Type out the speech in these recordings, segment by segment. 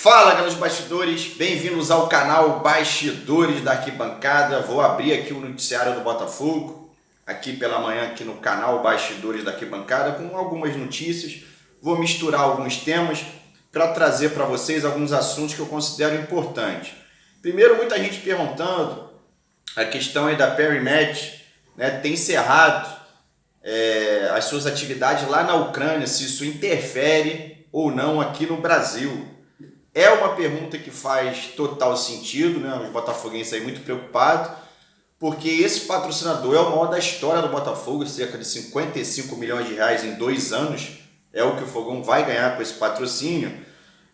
Fala, galera dos bastidores, bem-vindos ao canal Bastidores da Arquibancada. Vou abrir aqui o noticiário do Botafogo, aqui pela manhã, aqui no canal Bastidores da Arquibancada, com algumas notícias. Vou misturar alguns temas para trazer para vocês alguns assuntos que eu considero importantes. Primeiro, muita gente perguntando a questão aí da Perimet, né, tem encerrado as suas atividades lá na Ucrânia, se isso interfere ou não aqui no Brasil. É uma pergunta que faz total sentido, né? Os botafoguenses aí muito preocupados, porque esse patrocinador é o maior da história do Botafogo, cerca de 55 milhões de reais em 2 anos, é o que o Fogão vai ganhar com esse patrocínio,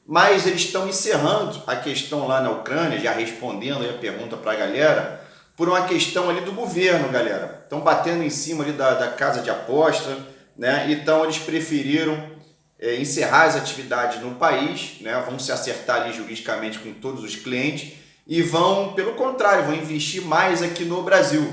mas eles estão encerrando a questão lá na Ucrânia, já respondendo aí a pergunta para a galera, por uma questão ali do governo, galera. Estão batendo em cima ali da casa de aposta, né? Então eles preferiram encerrar as atividades no país, né? Vão se acertar ali juridicamente com todos os clientes e vão, pelo contrário, vão investir mais aqui no Brasil.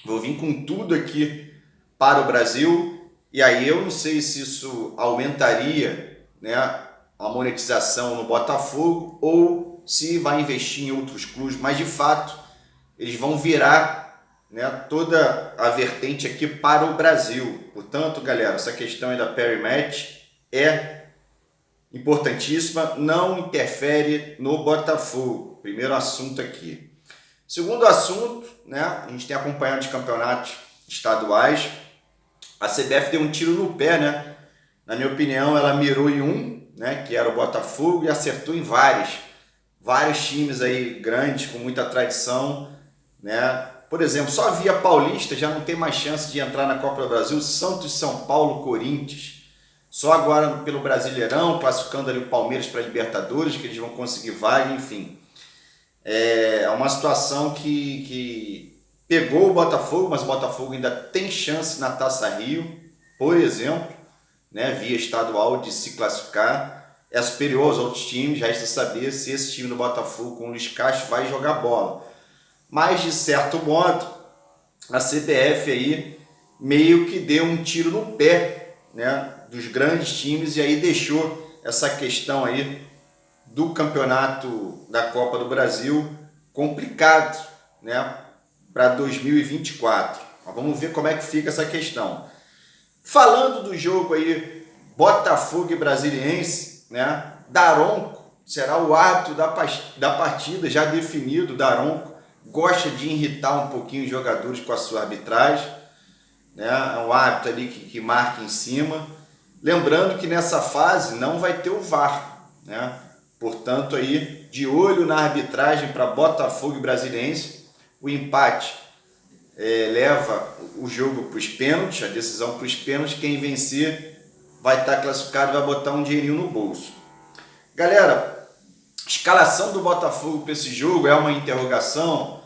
Vou vir com tudo aqui para o Brasil e aí eu não sei se isso aumentaria, né, a monetização no Botafogo ou se vai investir em outros clubes, mas de fato eles vão virar, né, toda a vertente aqui para o Brasil. Portanto, galera, essa questão aí da Perimet é importantíssima, não interfere no Botafogo. Primeiro assunto aqui. Segundo assunto, né, a gente tem acompanhado os campeonatos estaduais. A CBF deu um tiro no pé, né? Na minha opinião, ela mirou em um, né, que era o Botafogo, e acertou em vários times aí grandes com muita tradição, né? Por exemplo, só a Via Paulista já não tem mais chance de entrar na Copa do Brasil. Santos, São Paulo, Corinthians. Só agora pelo Brasileirão, classificando ali o Palmeiras para a Libertadores, que eles vão conseguir vaga, enfim. É uma situação que pegou o Botafogo, mas o Botafogo ainda tem chance na Taça Rio, por exemplo, né, via estadual, de se classificar. É superior aos outros times, resta saber se esse time do Botafogo com o Luiz Castro vai jogar bola. Mas, de certo modo, a CBF aí meio que deu um tiro no pé, né, dos grandes times, e aí deixou essa questão aí do campeonato da Copa do Brasil complicado, né, para 2024. Mas vamos ver como é que fica essa questão. Falando do jogo aí, Botafogo e Brasiliense, né, Daronco será o árbitro da partida, já definido. Daronco gosta de irritar um pouquinho os jogadores com a sua arbitragem, né, é um árbitro ali que marca em cima. Lembrando que nessa fase não vai ter o VAR, né? Portanto, aí, de olho na arbitragem para Botafogo e Brasiliense. O empate leva o jogo para os pênaltis, a decisão para os pênaltis. Quem vencer vai estar classificado, vai botar um dinheirinho no bolso. Galera, escalação do Botafogo para esse jogo é uma interrogação.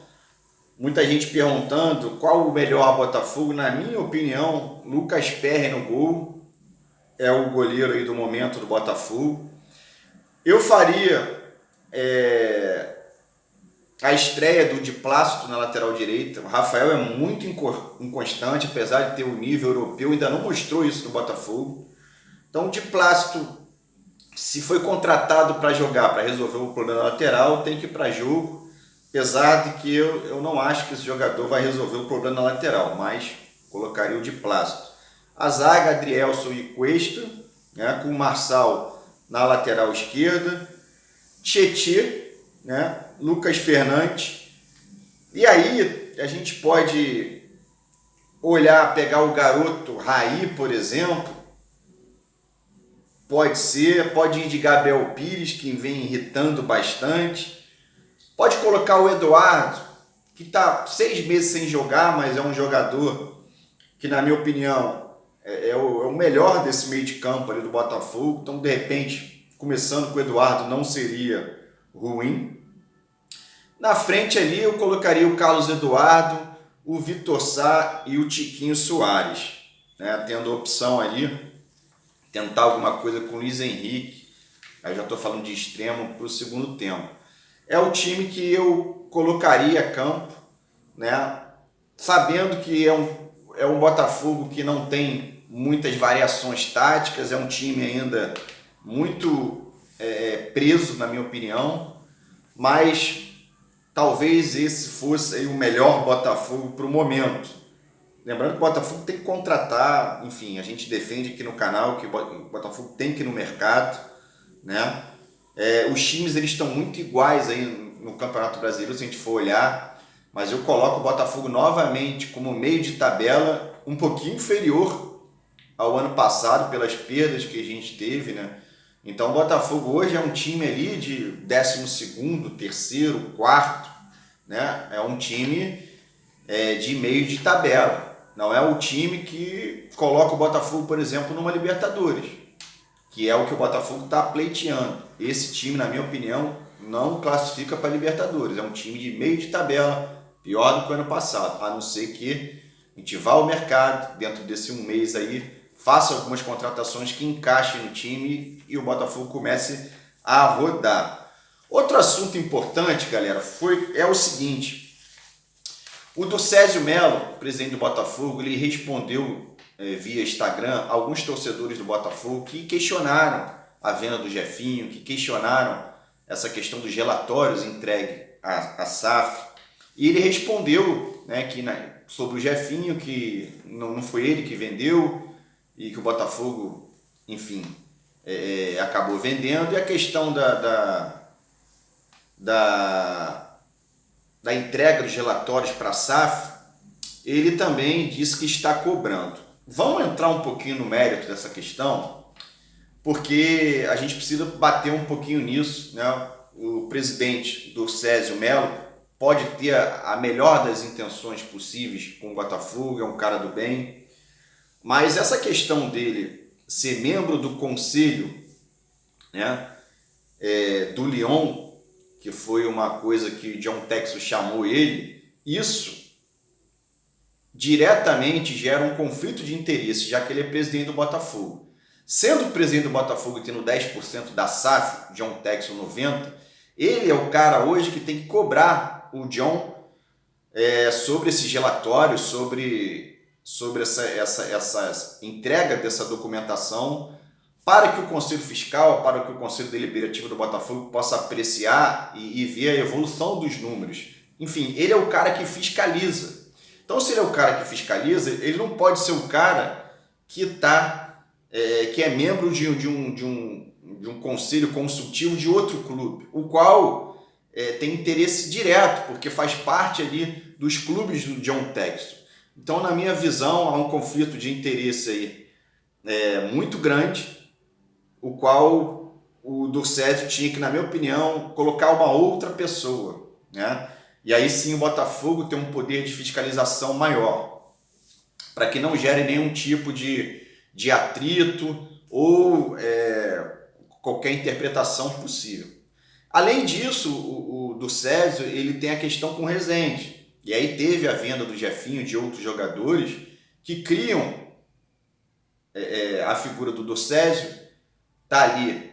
Muita gente perguntando qual o melhor Botafogo. Na minha opinião, Lucas Perry no gol. É o goleiro aí do momento do Botafogo. Eu faria a estreia do Di Plácido na lateral direita. O Rafael é muito inconstante, apesar de ter o nível europeu, ainda não mostrou isso no Botafogo. Então o Di Plácido, se foi contratado para jogar, para resolver o problema lateral, tem que ir para jogo, apesar de que eu não acho que esse jogador vai resolver o problema lateral, mas colocaria o Di Plácido. A zaga, Adrielson e Cuesta, né, com o Marçal na lateral esquerda, Tietê, né, Lucas Fernandes. E aí a gente pode olhar, pegar o garoto Raí, por exemplo, pode ir de Gabriel Pires, que vem irritando bastante, pode colocar o Eduardo, que está 6 meses sem jogar, mas é um jogador que, na minha opinião, é o melhor desse meio de campo ali do Botafogo. Então, de repente, começando com o Eduardo não seria ruim. Na frente ali eu colocaria o Carlos Eduardo, o Vitor Sá e o Tiquinho Soares, né? Tendo a opção ali, tentar alguma coisa com o Luiz Henrique. Aí já estou falando de extremo para o segundo tempo. É o time que eu colocaria a campo, né? Sabendo que é um Botafogo que não tem muitas variações táticas, é um time ainda muito preso, na minha opinião, mas talvez esse fosse aí o melhor Botafogo para o momento. Lembrando que o Botafogo tem que contratar, enfim, a gente defende aqui no canal que o Botafogo tem que ir no mercado, né? Os times eles estão muito iguais aí no Campeonato Brasileiro, se a gente for olhar, mas eu coloco o Botafogo novamente como meio de tabela, um pouquinho inferior ao ano passado pelas perdas que a gente teve, né? Então o Botafogo hoje é um time ali de 12º, terceiro, quarto, né? É um time de meio de tabela. Não é o time que coloca o Botafogo, por exemplo, numa Libertadores, que é o que o Botafogo está pleiteando. Esse time, na minha opinião, não classifica para Libertadores. É um time de meio de tabela, pior do que o ano passado, a não ser que a gente vá ao mercado dentro desse um mês aí, faça algumas contratações que encaixem no time e o Botafogo comece a rodar. Outro assunto importante, galera, é o seguinte: o Docésio Melo, presidente do Botafogo, ele respondeu via Instagram alguns torcedores do Botafogo que questionaram a venda do Jefinho, que questionaram essa questão dos relatórios entregue à SAF. E ele respondeu, né, sobre o Jefinho, que não foi ele que vendeu e que o Botafogo, enfim, acabou vendendo. E a questão da entrega dos relatórios para a SAF, ele também disse que está cobrando. Vamos entrar um pouquinho no mérito dessa questão, porque a gente precisa bater um pouquinho nisso, né? O presidente Docésio Melo pode ter a melhor das intenções possíveis com o Botafogo, é um cara do bem, mas essa questão dele ser membro do conselho, né, do Lyon, que foi uma coisa que John Textor chamou ele, isso diretamente gera um conflito de interesse, já que ele é presidente do Botafogo. Sendo presidente do Botafogo e tendo 10% da SAF, John Textor 90%, ele é o cara hoje que tem que cobrar o John sobre esses relatórios, sobre essa entrega dessa documentação, para que o Conselho Fiscal, para que o Conselho Deliberativo do Botafogo possa apreciar e ver a evolução dos números. Enfim, ele é o cara que fiscaliza. Então, se ele é o cara que fiscaliza, ele não pode ser o cara que é membro de um conselho consultivo de outro clube, o qual tem interesse direto, porque faz parte ali dos clubes do John Textor. Então, na minha visão, há um conflito de interesse aí muito grande, o qual o Docésio tinha que, na minha opinião, colocar uma outra pessoa, né? E aí sim o Botafogo tem um poder de fiscalização maior, para que não gere nenhum tipo de atrito ou qualquer interpretação possível. Além disso, o Docésio ele tem a questão com o Rezende, e aí teve a venda do Jefinho, de outros jogadores que criam a figura do Docésio, está ali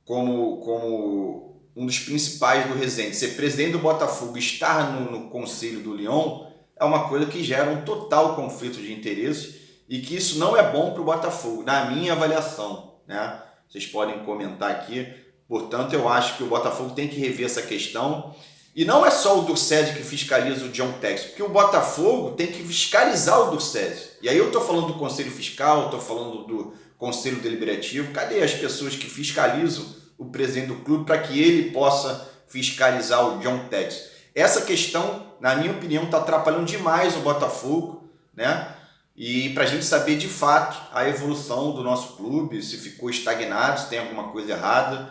como um dos principais do Rezende. Ser presidente do Botafogo, estar no Conselho do Lyon, é uma coisa que gera um total conflito de interesse e que isso não é bom para o Botafogo, na minha avaliação, né? Vocês podem comentar aqui. Portanto, eu acho que o Botafogo tem que rever essa questão. E não é só o Docésio que fiscaliza o John Textor, porque o Botafogo tem que fiscalizar o Docésio. E aí eu estou falando do Conselho Fiscal, estou falando do Conselho Deliberativo. Cadê as pessoas que fiscalizam o presidente do clube para que ele possa fiscalizar o John Textor? Essa questão, na minha opinião, está atrapalhando demais o Botafogo, né? E para a gente saber de fato a evolução do nosso clube, se ficou estagnado, se tem alguma coisa errada.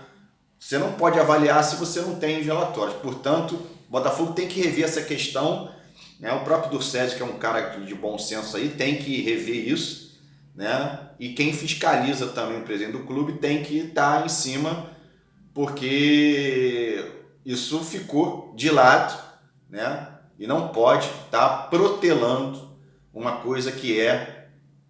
Você não pode avaliar se você não tem os relatórios. Portanto, o Botafogo tem que rever essa questão, né? O próprio Docésio, que é um cara de bom senso aí, tem que rever isso, né? E quem fiscaliza também o presidente do clube tem que estar em cima, porque isso ficou de lado, né? E não pode estar protelando uma coisa que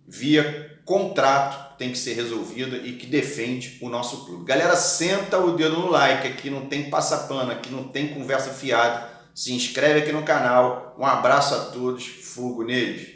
via contrato, tem que ser resolvida e que defende o nosso clube. Galera, senta o dedo no like, aqui não tem passapano, aqui não tem conversa fiada. Se inscreve aqui no canal. Um abraço a todos, fogo neles.